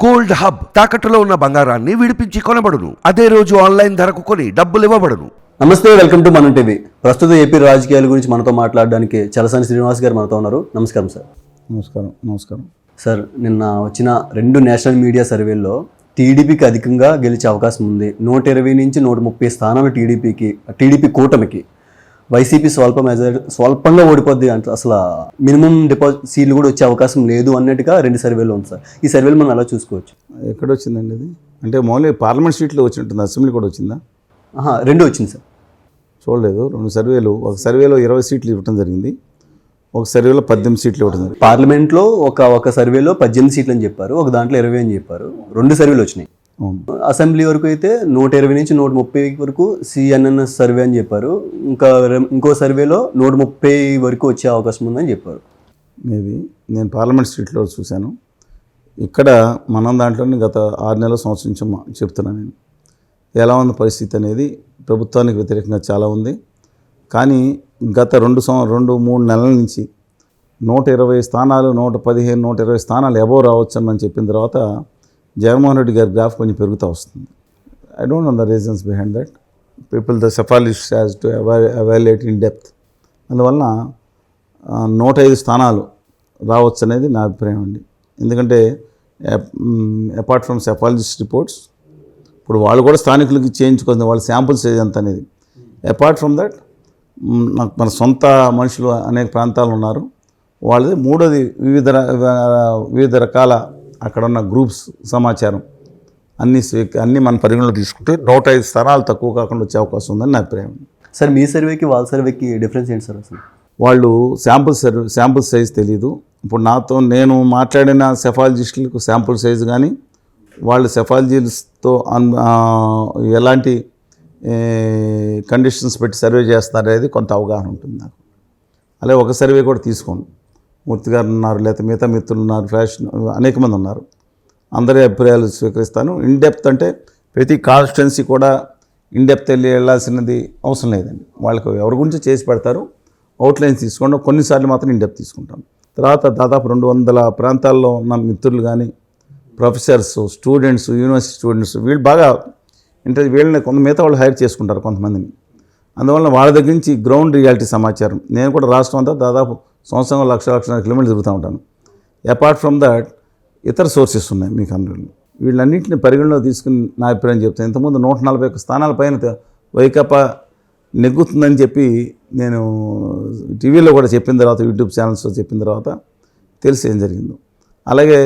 Gold hub తాకట్టులో ఉన్న బంగారాన్ని విడిపించి కొనబడును. అదే రోజు ఆన్లైన్ ధరకు కొని డబ్బులు ఇవ్వబడును. నమస్తే, వెల్కమ్ టు మనం టీవీ. ప్రస్తుతం ఏపీ రాజకీయాల గురించి మనతో మాట్లాడడానికి చలసాని శ్రీనివాస్ గారు మనతో ఉన్నారు. నమస్కారం సార్. నమస్కారం సార్, నిన్న వచ్చిన 2 నేషనల్ మీడియా సర్వేల్లో టీడీపీకి అధికంగా గెలిచే అవకాశం ఉంది. 120 నుంచి 130 స్థానాలు టీడీపీ కూటమికి, వైసీపీ స్వల్పంగా ఓడిపోద్ది అంటే అసలు మినిమం డిపాజిట్ సీట్లు కూడా వచ్చే అవకాశం లేదు అన్నట్టుగా 2 సర్వేలు ఉంది సార్. ఈ సర్వేలు మనం ఎలా చూసుకోవచ్చు? ఎక్కడ వచ్చిందండి అది? అంటే మౌలిక పార్లమెంట్ సీట్లో వచ్చినట్టుంది, అసెంబ్లీ కూడా వచ్చిందా? 2 వచ్చింది సార్. చూడలేదు. 2 సర్వేలు, ఒక సర్వేలో 20 సీట్లు ఇవ్వడం జరిగింది, ఒక సర్వేలో 18 సీట్లు ఇవ్వడం జరిగింది. పార్లమెంట్లో ఒక సర్వేలో 18 సీట్లు అని చెప్పారు, ఒక దాంట్లో 20 అని చెప్పారు. 2 సర్వేలు వచ్చినాయి. అసెంబ్లీ వరకు అయితే 120 నుంచి 130 వరకు సిఎన్ఎన్ఎస్ సర్వే అని చెప్పారు. ఇంకో సర్వేలో 130 వరకు వచ్చే అవకాశం ఉందని చెప్పారు. మేబీ నేను పార్లమెంట్ సీట్లో చూశాను. ఇక్కడ మనం దాంట్లోనే గత 6 నెలల సంవత్సరం నుంచి చెప్తున్నాను నేను. ఎలా ఉంది పరిస్థితి అనేది ప్రభుత్వానికి వ్యతిరేకంగా చాలా ఉంది. కానీ గత 2-3 నెలల నుంచి 120 స్థానాలు, 115, 120 స్థానాలు అబోవ్ రావచ్చు అని మనం చెప్పిన తర్వాత జగన్మోహన్ రెడ్డి గారి గ్రాఫ్ కొంచెం పెరుగుతూ వస్తుంది. I don't know the reasons behind that. The specialist has to evaluate in depth. అందువలన 105 స్థానాలు రావచ్చు అనేది నా అభిప్రాయం అండి. ఎందుకంటే అపార్ట్ ఫ్రమ్ సెఫాలజిస్ట్ రిపోర్ట్స్, ఇప్పుడు వాళ్ళు కూడా స్థానికులకి చేయించుకుంది, వాళ్ళ శాంపుల్ సైజ్ ఎంత అనేది. అపార్ట్ ఫ్రమ్ దట్ నాకు మన సొంత మనుషులు అనేక ప్రాంతాలు ఉన్నారు. వాళ్ళది మూడోది వివిధ రకాల అక్కడ ఉన్న గ్రూప్స్ సమాచారం అన్నీ మన పరిగణలో తీసుకుంటే 105 స్థానాలు తక్కువ కాకుండా వచ్చే అవకాశం ఉందని నా అభిప్రాయం. సార్, మీ సర్వేకి వాళ్ళ సర్వేకి డిఫరెన్స్ ఏంటి సార్? అసలు వాళ్ళు శాంపుల్ సైజ్ తెలియదు. ఇప్పుడు నేను మాట్లాడిన సెఫాలజిస్టులకు శాంపుల్ సైజు కానీ, వాళ్ళు సెఫాలజీస్తో ఎలాంటి కండిషన్స్ పెట్టి సర్వే చేస్తున్నారనేది కొంత అవగాహన ఉంటుంది నాకు. అలాగే ఒక సర్వే కూడా తీసుకోను. మూర్తి గారు ఉన్నారు, లేకపోతే మిగతా మిత్రులు ఉన్నారు, ఫ్యాషన్ అనేక మంది ఉన్నారు. అందరి అభిప్రాయాలు స్వీకరిస్తాను. ఇన్డెప్త్ అంటే ప్రతి కాన్స్టిట్యున్సీ కూడా ఇన్డెప్త్ వెళ్ళాల్సినది అవసరం లేదండి. వాళ్ళకి ఎవరి గురించి చేసి పెడతారు, అవుట్లైన్స్ తీసుకోండి. కొన్నిసార్లు మాత్రం ఇన్డెప్త్ తీసుకుంటాం. తర్వాత దాదాపు 200 ప్రాంతాల్లో ఉన్న మిత్రులు కానీ, ప్రొఫెసర్స్, స్టూడెంట్స్, యూనివర్సిటీ స్టూడెంట్స్, వీళ్ళు బాగా వీళ్ళని మిగతా వాళ్ళు హైర్ చేసుకుంటారు కొంతమందిని. అందువల్ల వాళ్ళ దగ్గర నుంచి గ్రౌండ్ రియాలిటీ సమాచారం. నేను కూడా రాష్ట్రం అంతా దాదాపు సంవత్సరంలో 1,00,000 కిలోమీటర్లు తిరుగుతూ ఉంటాను. అపార్ట్ ఫ్రమ్ దట్ ఇతర సోర్సెస్ ఉన్నాయి మీకు అందరిలో. వీళ్ళన్నింటినీ పరిగణలో తీసుకుని నా అభిప్రాయం చెప్తాను. ఇంతకుముందు 141 స్థానాల పైన వైకాపా నెగ్గుతుందని చెప్పి నేను టీవీలో కూడా చెప్పిన తర్వాత, యూట్యూబ్ ఛానల్స్లో చెప్పిన తర్వాత తెలిసి ఏం జరిగిందో. అలాగే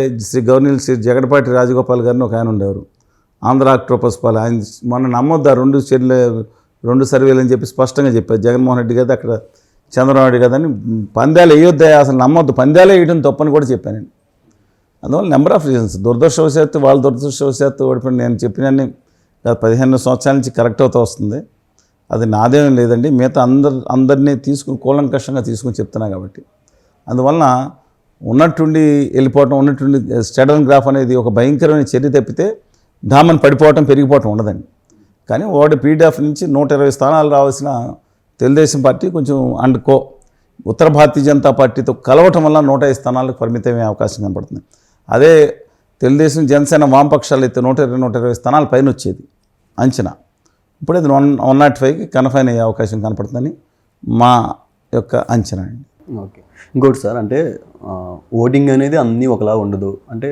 గవర్నర్ శ్రీ జగడపాటి రాజగోపాల్ గారిని ఒక ఆయన ఉండేవారు, ఆంధ్ర ఆక్టోపస్ పాల్. ఆయన మొన్న నమ్మొద్దా 2 సర్వేలు అని చెప్పి స్పష్టంగా చెప్పారు. జగన్మోహన్ రెడ్డి గారు అక్కడ చంద్రబాబు నాయుడు కదని పందాలు వేయొద్దా, అసలు నమ్మొద్దు, పందాలు వేయడం తప్పని కూడా చెప్పాను నేను. అందువల్ల నెంబర్ ఆఫ్ రీజన్స్, దురదృష్టవశాత్తు ఓడిపోయిన నేను చెప్పినన్ని 15 సంవత్సరాల నుంచి కరెక్ట్ అవుతూ వస్తుంది. అది నాదేమీ లేదండి, మిగతా అందరినీ కూలంకషంగా తీసుకుని చెప్తున్నా కాబట్టి. అందువలన ఉన్నట్టుండి వెళ్ళిపోవటం, ఉన్నట్టుండి స్టడన్ గ్రాఫ్ అనేది ఒక భయంకరమైన చర్య తప్పితే ధామని పడిపోవటం, పెరిగిపోవటం ఉండదండి. కానీ పీడిఎఫ్ నుంచి 120 స్థానాలు రావాల్సిన తెలుగుదేశం పార్టీ కొంచెం ఉత్తర భారతీయ జనతా పార్టీతో కలవటం వల్ల 105 స్థానాలకు పరిమితమయ్యే అవకాశం కనపడుతుంది. అదే తెలుగుదేశం, జనసేన, వామపక్షాలు అయితే 120 స్థానాల పైన వచ్చేది అంచనా. ఇప్పుడు అది 105కి కన్ఫైన్ అయ్యే అవకాశం కనపడుతుందని మా యొక్క అంచనా అండి. ఓకే. ఇంకోటి సార్, అంటే ఓటింగ్ అనేది అన్నీ ఒకలా ఉండదు. అంటే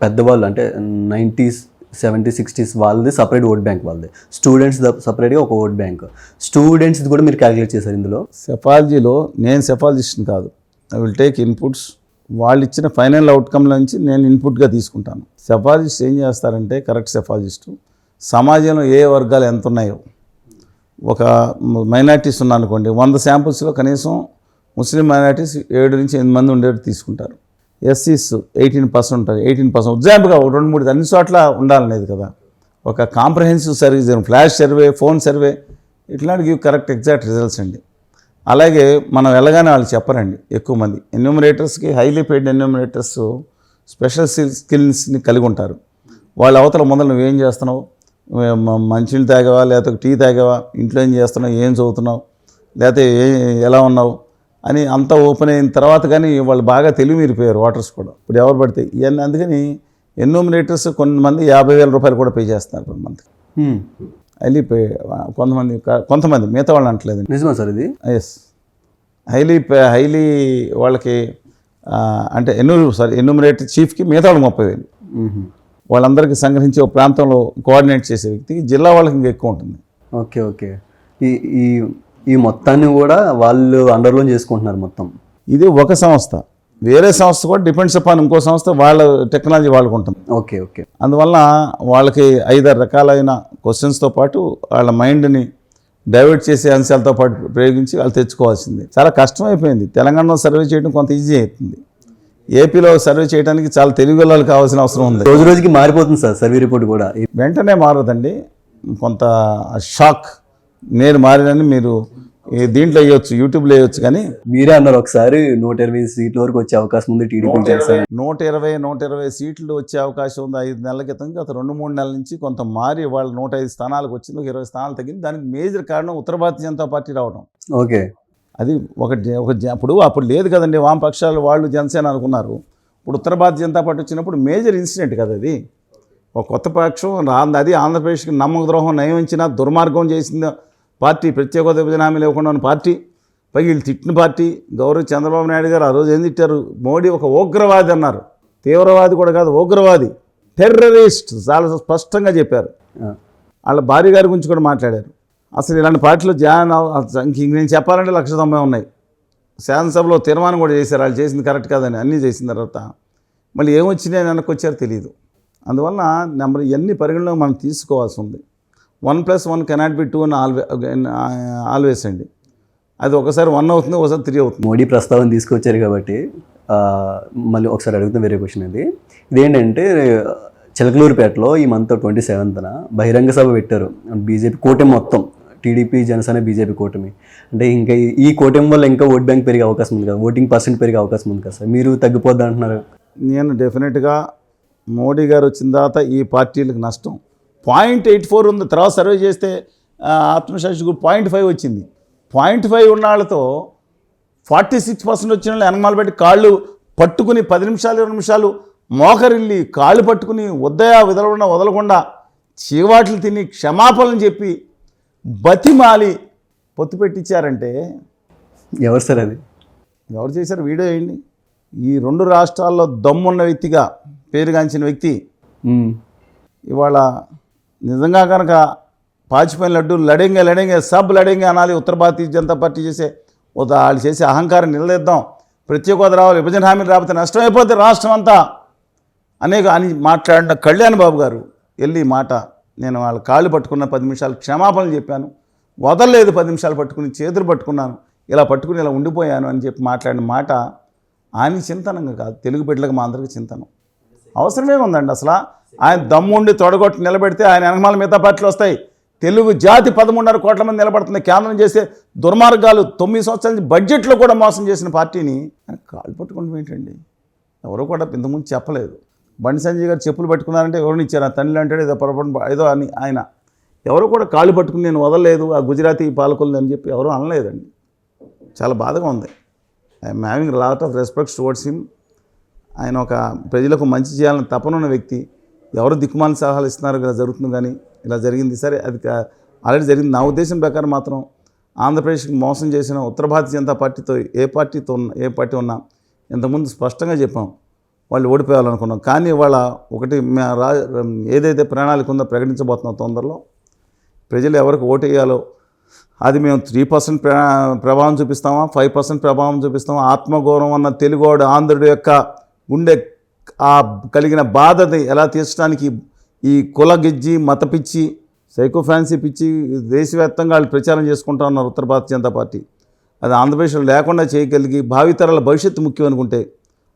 పెద్దవాళ్ళు, అంటే 90s, 70s, 60s వాళ్ళది సపరేట్ ఓట్ బ్యాంక్, వాళ్ళది స్టూడెంట్స్ సపరేట్గా ఒక ఓట్ బ్యాంక్. స్టూడెంట్స్ది కూడా మీరు క్యాలిక్యులేట్ చేశారు ఇందులో? సెఫాలజీలో నేను సెఫాలజిస్ట్ని కాదు, ఐ విల్ టేక్ ఇన్పుట్స్. వాళ్ళు ఇచ్చిన ఫైనల్ అవుట్కమ్ నుంచి నేను ఇన్పుట్గా తీసుకుంటాను. సెఫాలజిస్ట్ ఏం చేస్తారంటే, కరెక్ట్ సెఫాలజిస్టు సమాజంలో ఏ వర్గాలు ఎంత ఉన్నాయో, ఒక మైనారిటీస్ ఉన్నారనుకోండి, 100 శాంపుల్స్లో కనీసం ముస్లిం మైనారిటీస్ 7 నుంచి 8 మంది ఉండేట్టు తీసుకుంటారు. ఎస్సీస్ 18% ఉంటారు. 18% ఎగ్జాంపుల్గా 2-3 అన్ని చోట్ల ఉండాలనేది కదా. ఒక comprehensive service, flash survey, phone survey, ఇట్లాంటివి కరెక్ట్ ఎగ్జాక్ట్ రిజల్ట్స్ అండి. అలాగే మనం వెళ్ళగానే వాళ్ళు చెప్పరండి. ఎక్కువ మంది ఎన్యూమరేటర్స్కి, హైలీ పెయిడ్ ఎన్యూమరేటర్స్ స్పెషల్ స్కిల్స్ని కలిగి ఉంటారు. వాళ్ళ అవతల మొదలు నువ్వేం చేస్తున్నావు, మంచినీళ్ళు తాగావా, లేకపోతే టీ తాగావా, ఇంట్లో ఏం చేస్తున్నావు, ఏం చదువుతున్నావు, లేకపోతే ఎలా ఉన్నావు అని అంతా ఓపెన్ అయిన తర్వాత కానీ వాళ్ళు బాగా తెలివి మీరిపోయారు ఓటర్స్ కూడా. ఇప్పుడు ఎవరు పడితే ఇవన్నీ. అందుకని ఎన్యూమినేటర్స్ కొంతమంది 50,000 రూపాయలు కూడా పే చేస్తున్నారు per month. హైలీ పే కొంతమంది మిగతా వాళ్ళు అంటలేదండి. నిజమా సార్ ఇది? ఎస్, హైలీ వాళ్ళకి అంటే ఎన్యూమినేటర్ చీఫ్కి మిగతా వాళ్ళు 30,000. వాళ్ళందరికీ సంగ్రహించి ఒక ప్రాంతంలో కోఆర్డినేట్ చేసే వ్యక్తికి జిల్లా వాళ్ళకి ఇంకా ఎక్కువ ఉంటుంది. Okay okay. ఈ ఈ ఈ మొత్తాన్ని కూడా వాళ్ళు అండర్లో చేసుకుంటున్నారు మొత్తం. ఇది ఒక సంస్థ, వేరే సంస్థ కూడా డిపెండ్స్ అపాన్ ఇంకో సంస్థ వాళ్ళ టెక్నాలజీ వాళ్ళకు ఉంటుంది. Okay okay. అందువల్ల వాళ్ళకి 5-6 రకాలైన క్వశ్చన్స్తో పాటు వాళ్ళ మైండ్ని డైవర్ట్ చేసే అంశాలతో పాటు ప్రయోగించి వాళ్ళు తెచ్చుకోవాల్సింది. చాలా కష్టమైపోయింది. తెలంగాణలో సర్వే చేయడం కొంత ఈజీ అవుతుంది, ఏపీలో సర్వే చేయడానికి చాలా తెలుగు వాళ్ళు కావాల్సిన అవసరం ఉంది. రోజు రోజుకి మారిపోతుంది సార్ సర్వే రిపోర్ట్ కూడా. వెంటనే మారదండి, కొంత షాక్. నేను మారినని మీరు దీంట్లో వేయొచ్చు, యూట్యూబ్లో వేయొచ్చు. కానీ మీరే అన్నారు ఒకసారి 120 సీట్ల వరకు వచ్చే అవకాశం ఉంది టీడీపీ. 120 సీట్లు వచ్చే అవకాశం ఉంది. 5 నెలల క్రితం, గత 2-3 నెలల నుంచి కొంత మారి వాళ్ళు 105 స్థానాలకు వచ్చింది, 20 స్థానాలు తగ్గింది. దానికి మేజర్ కారణం ఉత్తర భారతీయ జనతా పార్టీ రావడం. ఓకే. అది అప్పుడు లేదు కదండి, వామపక్షాలు వాళ్ళు జనసేన అనుకున్నారు. ఇప్పుడు ఉత్తర భారతీయ జనతా పార్టీ వచ్చినప్పుడు మేజర్ ఇన్సిడెంట్ కదా అది. ఒక కొత్త పక్షం అది ఆంధ్రప్రదేశ్కి నమ్మక ద్రోహం నయమించిన దుర్మార్గం చేసింది పార్టీ, ప్రత్యేక హోదా విభజన హామీ లేకుండా ఉన్న పార్టీ, పైకి వీళ్ళు తిట్టిన పార్టీ. గౌరవ్ చంద్రబాబు నాయుడు గారు ఆ రోజు ఏం తిట్టారు? మోడీ ఒక ఉగ్రవాది అన్నారు. తీవ్రవాది కూడా కాదు, ఉగ్రవాది, టెర్రరిస్ట్, చాలా స్పష్టంగా చెప్పారు. వాళ్ళ భార్య గారి గురించి కూడా మాట్లాడారు. అసలు ఇలాంటి పార్టీలో నేను చెప్పాలంటే 190 ఉన్నాయి. శాసనసభలో తీర్మానం కూడా చేశారు, వాళ్ళు చేసింది కరెక్ట్ కాదని. అన్నీ చేసిన తర్వాత మళ్ళీ ఏమొచ్చినాయి వెనక్కి వచ్చారో తెలియదు. అందువల్ల ఇవన్నీ పరిగణలో మనం తీసుకోవాల్సి ఉంది. 1+1 కెనాట్ బి 2 అని ఆల్వేస్ అండి. అది ఒకసారి 1 అవుతుంది, ఒకసారి 3 అవుతుంది. మోడీ ప్రస్తావన తీసుకొచ్చారు కాబట్టి మళ్ళీ ఒకసారి అడుగుతాం వేరే క్వశ్చన్. ఇదేంటంటే చిలకలూరుపేటలో ఈ మంత్ 27న బహిరంగ సభ పెట్టారు. బీజేపీ కూటమి మొత్తం, టీడీపీ, జనసేన, బీజేపీ కూటమి. అంటే ఇంకా ఈ కూటమి వల్ల ఇంకా ఓట్ బ్యాంక్ పెరిగే అవకాశం ఉంది కదా, ఓటింగ్ పర్సెంట్ పెరిగే అవకాశం ఉంది కదా సార్. మీరు తగ్గిపోద్ది అంటున్నారు. నేను డెఫినెట్గా మోడీ గారు వచ్చిన తర్వాత ఈ పార్టీలకు నష్టం. 0.84 ఉంది. తర్వాత సర్వే చేస్తే ఆత్మసాక్షి గ్రూప్ 0.5 వచ్చింది. 0.5 ఉన్న వాళ్ళతో 46% వచ్చిన వాళ్ళు వెనకమాల పెట్టి కాళ్ళు పట్టుకుని 10 నిమిషాలు 20 నిమిషాలు మోకరిల్లి కాళ్ళు పట్టుకుని వదలకుండా చీవాట్లు తిని క్షమాపణలు చెప్పి బతిమాలి పొత్తు పెట్టించారంటే ఎవరు సార్ అది? ఎవరు చేశారు? వీడియో వేయండి. ఈ 2 రాష్ట్రాల్లో దమ్మున్న వ్యక్తిగా పేరుగాంచిన వ్యక్తి ఇవాళ నిజంగా కనుక పాచిపోయిన లడ్డు లడేంగే సబ్ లడేంగే అనాలి. ఉత్తర భారతీయ జనతా పార్టీ చేసే వాళ్ళు చేసే అహంకారం నిలదీద్దాం. ప్రత్యేక హోదా రావాలి, విభజన హామీలు రాకపోతే నష్టమైపోతే రాష్ట్రం అంతా అని మాట్లాడిన కళ్యాణ్ బాబు గారు వెళ్ళి మాట, నేను వాళ్ళ కాళ్ళు పట్టుకున్న 10 నిమిషాలు క్షమాపణలు చెప్పాను, వదలలేదు, 10 నిమిషాలు పట్టుకుని చేతులు పట్టుకున్నాను, ఇలా పట్టుకుని ఇలా ఉండిపోయాను అని చెప్పి మాట్లాడిన మాట ఆయన చింతనంగా కాదు, తెలుగు బిడ్డలకు మా అందరికీ చింతనం. అవసరమే ఉందండి. అసలు ఆయన దమ్ముండి తొడగొట్టి నిలబెడితే ఆయన వెనకమాల మిగతా పార్టీలు వస్తాయి. తెలుగు జాతి 13.5 కోట్ల మంది నిలబడుతుంది. కేంద్రం చేసే దుర్మార్గాలు 9 సంవత్సరాల నుంచి బడ్జెట్లో కూడా మోసం చేసిన పార్టీని ఆయన కాళ్ళు పట్టుకుంటాం ఏంటండి? ఎవరు కూడా ఇంతకుముందు చెప్పలేదు. బండి సంజయ్ గారు చెప్పులు పట్టుకున్నారంటే ఎవరిని ఇచ్చారు? తండ్రి అంటాడు ఏదో పొరపాటు ఏదో అని ఆయన ఎవరు కూడా కాళ్ళు పట్టుకుని నేను వదలలేదు ఆ గుజరాతీ పాలకుల్ని అని చెప్పి ఎవరు అనలేదండి. చాలా బాధగా ఉంది. I'm having lot of respects towards him. ఆయన ఒక ప్రజలకు మంచి చేయాలని తపనున్న వ్యక్తి. ఎవరు దిక్కుమాలిన సలహాలు ఇస్తున్నారు ఇలా జరుగుతుంది, కానీ ఇలా జరిగింది సరే, అది ఆల్రెడీ జరిగింది. నా ఉద్దేశం ప్రకారం మాత్రం ఆంధ్రప్రదేశ్కి మోసం చేసిన ఉత్తర భారతీయ జనతా పార్టీతో ఏ పార్టీ ఉన్నా ఇంతకుముందు స్పష్టంగా చెప్పాం, వాళ్ళు ఓడిపోవాలనుకున్నాం. కానీ వాళ్ళ ఒకటి ఏదైతే ప్రణాళిక ఉందో ప్రకటించబోతున్నాం తొందరలో. ప్రజలు ఎవరికి ఓటు వేయాలో అది మేము 3% ప్రభావం చూపిస్తామా, 5% ప్రభావం చూపిస్తామా, ఆత్మగౌరవం అన్న తెలుగోడు ఆంధ్రుడి యొక్క గుండె కలిగిన బాధని ఎలా తీర్చడానికి ఈ కుల గిజ్జి మత పిచ్చి సైకో ఫ్యాన్సీ పిచ్చి దేశవ్యాప్తంగా వాళ్ళు ప్రచారం చేసుకుంటా ఉన్నారు ఉత్తర భారతీయ జనతా పార్టీ. అది ఆంధ్రప్రదేశ్లో లేకుండా చేయగలిగి భావితరాల భవిష్యత్తు ముఖ్యం అనుకుంటే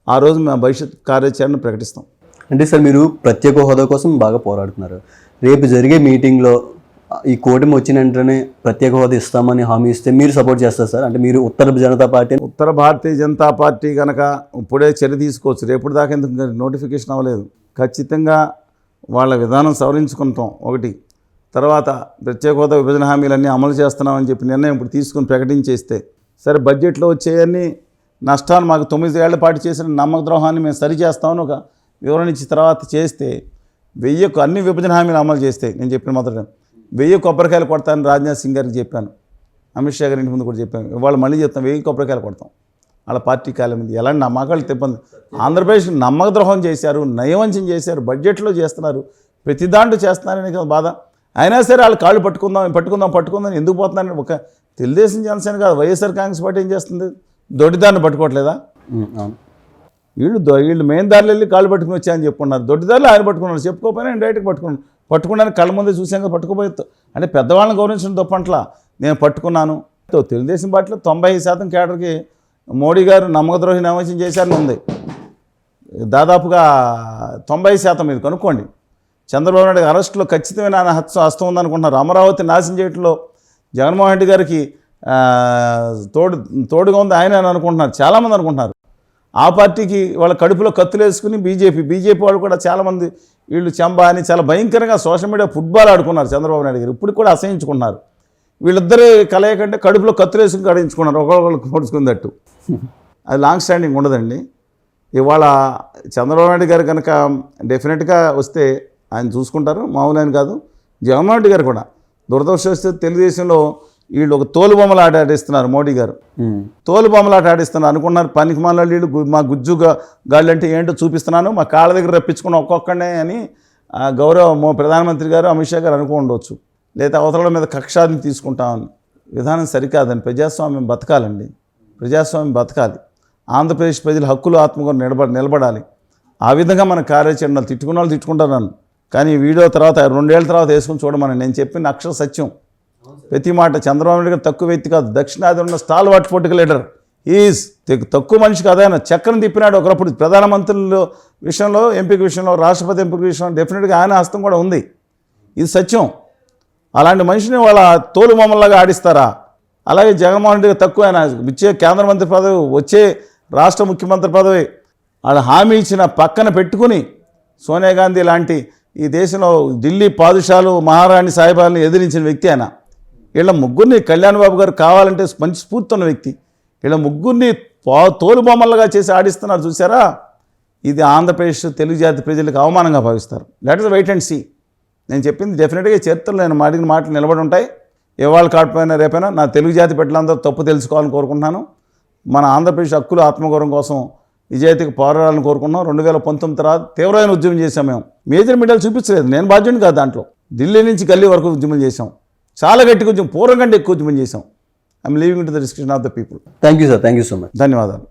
ఆ రోజు మేము భవిష్యత్ కార్యాచరణను ప్రకటిస్తాం. అంటే సార్ మీరు ప్రత్యేక హోదా కోసం బాగా పోరాడుతున్నారు. రేపు జరిగే మీటింగ్లో ఈ కూటమి వచ్చిన వెంటనే ప్రత్యేక హోదా ఇస్తామని హామీ ఇస్తే మీరు సపోర్ట్ చేస్తారు సార్? అంటే మీరు ఉత్తర భారతీయ జనతా పార్టీ కనుక ఇప్పుడే చర్య తీసుకోవచ్చు. రేపు దాకా ఎందుకు నోటిఫికేషన్ అవ్వలేదు. ఖచ్చితంగా వాళ్ళ విధానం సవరించుకుంటాం ఒకటి. తర్వాత ప్రత్యేక హోదా విభజన హామీలన్నీ అమలు చేస్తున్నామని చెప్పి నిర్ణయం ఇప్పుడు తీసుకుని ప్రకటించేస్తే సరే, బడ్జెట్లో వచ్చేయన్నీ నష్టాన్ని మాకు 9 ఏళ్ల పాటు చేసిన నమ్మక ద్రోహాన్ని మేము సరిచేస్తామని ఒక వివరణ ఇచ్చిన తర్వాత చేస్తే 1000 అన్ని విభజన హామీలు అమలు చేస్తే నేను చెప్పిన మొదట 1000 కొబ్బరికాయలు కొడతానని రాజ్నాథ్ సింగ్ గారికి చెప్పాను, అమిత్ షా గారి ఇంటి ముందు కూడా చెప్పాను. ఇవాళ మళ్ళీ చెప్తాం 1000 కొబ్బరికాయలు కొడతాం. వాళ్ళ పార్టీ కాలం మీద ఎలాంటి నమ్మకాలు తిప్పంది. ఆంధ్రప్రదేశ్ నమ్మక ద్రోహం చేశారు, నయవంచం చేశారు, బడ్జెట్లో చేస్తున్నారు, ప్రతి దాంట్లో చేస్తున్నారని కదా బాధ. అయినా సరే వాళ్ళు కాళ్ళు పట్టుకుందాం ఎందుకు పోతున్నారని ఒక తెలుగుదేశం జనసేన కాదు, వైఎస్ఆర్ కాంగ్రెస్ పార్టీ ఏం చేస్తుంది? దొడ్డిదారిని పట్టుకోవట్లేదా? వీళ్ళు మెయిన్ దారిలో వెళ్ళి కాళ్ళు పట్టుకుని వచ్చాయని చెప్పుకున్నారు. దొడ్డిదారులు ఆయన పట్టుకున్నారు, చెప్పుకోపోయినా డైరెక్ట్గా పట్టుకున్నాను కళ్ళ ముందే చూసాక పట్టుకోపోయి అంటే పెద్దవాళ్ళని గౌరవించడం తప్పంట్లా. నేను పట్టుకున్నాను. తెలుగుదేశం పార్టీలో 90% కేడర్కి మోడీ గారు నమ్మకద్రోహి నమ్మకం చేశారని ఉంది. దాదాపుగా 90% మీరు కనుక్కోండి. చంద్రబాబు నాయుడు అరెస్టులో ఖచ్చితమైన హస్తం ఉందనుకుంటున్నారు. అమరావతి నాశనం చేయడంలో జగన్మోహన్ రెడ్డి గారికి తోడుగా ఉంది ఆయన అని అనుకుంటున్నారు, చాలామంది అనుకుంటున్నారు. ఆ పార్టీకి వాళ్ళ కడుపులో కత్తులు వేసుకుని బీజేపీ వాళ్ళు కూడా చాలామంది వీళ్ళు చెంబా అని చాలా భయంకరంగా సోషల్ మీడియా ఫుట్బాల్ ఆడుకున్నారు చంద్రబాబు నాయుడు గారు. ఇప్పుడు కూడా అసహించుకున్నారు. వీళ్ళిద్దరే కలయకంటే కడుపులో కత్తులు వేసుకుని కడించుకున్నారు, ఒకళ్ళకి పొడుచుకుందట్టు. అది లాంగ్ స్టాండింగ్ ఉండదండి. ఇవాళ చంద్రబాబు నాయుడు గారు కనుక డెఫినెట్గా వస్తే ఆయన చూసుకుంటారు, మామూలు ఆయన కాదు. జగన్మోహన్ రెడ్డి గారు కూడా దురదృష్టవస్తే తెలుగుదేశంలో వీళ్ళు ఒక తోలుబొమ్మలు ఆడిస్తున్నారు. మోడీ గారు తోలుబొమ్మలు ఆడిస్తున్నారు అనుకున్నారు. పనికి మాల వీళ్ళు మా గుజ్జుగా గాళ్ళు అంటే ఏంటో చూపిస్తున్నాను, మా కాళ్ళ దగ్గర రప్పించుకున్న ఒక్కొక్కడే అని గౌరవ ప్రధానమంత్రి గారు అమిత్ షా గారు అనుకోండవచ్చు. లేదా అవతల మీద కక్షాన్ని తీసుకుంటామని విధానం సరికాదని. ప్రజాస్వామ్యం బతకాలండి, ప్రజాస్వామ్యం బతకాలి. ఆంధ్రప్రదేశ్ ప్రజల హక్కులు ఆత్మగౌరవం నిలబడాలి. ఆ విధంగా మన కార్యాచరణలు తిట్టుకున్న వాళ్ళు తిట్టుకుంటారు నన్ను, కానీ వీడియో తర్వాత 2 ఏళ్ల తర్వాత వేసుకుని చూడమని నేను చెప్పిన అక్షర సత్యం. ప్రతి మాట చంద్రబాబు నాయుడు గారు తక్కువ వ్యక్తి కాదు, దక్షిణాది ఉన్న stall what political leader. Is తక్కువ మనిషి కాదు ఆయన. చక్రం తిప్పినాడు ఒకప్పుడు ప్రధానమంత్రుల విషయంలో, ఎంపిక విషయంలో, రాష్ట్రపతి ఎంపిక విషయంలో డెఫినెట్గా ఆయన హస్తం కూడా ఉంది. ఇది సత్యం. అలాంటి మనిషిని వాళ్ళ తోలు బొమ్మలాగా ఆడిస్తారా? అలాగే జగన్మోహన్ రెడ్డి తక్కువ ఆయన వచ్చే కేంద్ర మంత్రి పదవి, వచ్చే రాష్ట్ర ముఖ్యమంత్రి పదవి వాళ్ళు హామీ ఇచ్చిన పక్కన పెట్టుకుని సోనియా గాంధీ లాంటి ఈ దేశంలో ఢిల్లీ పాదుషాలు మహారాణి సాహిబాలను ఎదిరించిన వ్యక్తి ఆయన. వీళ్ళ ముగ్గురిని కళ్యాణ్ బాబు గారు కావాలంటే మంచి స్ఫూర్తి ఉన్న వ్యక్తి. వీళ్ళ ముగ్గురిని తోలు బొమ్మలుగా చేసి ఆడిస్తున్నారు చూసారా? ఇది ఆంధ్రప్రదేశ్ తెలుగు జాతి ప్రజలకు అవమానంగా భావిస్తారు. Let us wait and see. నేను చెప్పింది డెఫినెట్గా చరిత్రలో నేను అడిగిన మాటలు నిలబడి ఉంటాయి. ఇవాళ కాకపోయినా రేపైనా నా తెలుగు జాతి బిడ్డలందరూ తప్పు తెలుసుకోవాలని కోరుకుంటున్నాను. మన ఆంధ్రప్రదేశ్ హక్కులు ఆత్మగౌరవం కోసం నిజాయితీకి పోరాడాలని కోరుకున్నాం. 2019 తర్వాత తీవ్రమైన ఉద్యమం చేశాం మేము. మేజర్ మీడియాలు చూపించలేదు, నేను బాధ్యుని కాదు దాంట్లో. ఢిల్లీ నుంచి గల్లీ వరకు ఉద్యమం చేశాం, చాలా గట్టిగా ఉద్యమం, పూర్వం కంటే ఎక్కువ ఉద్యమం చేశాం. I'm leaving to the discussion of the people. Thank you sir, thank you so much. ధన్యవాదాలు.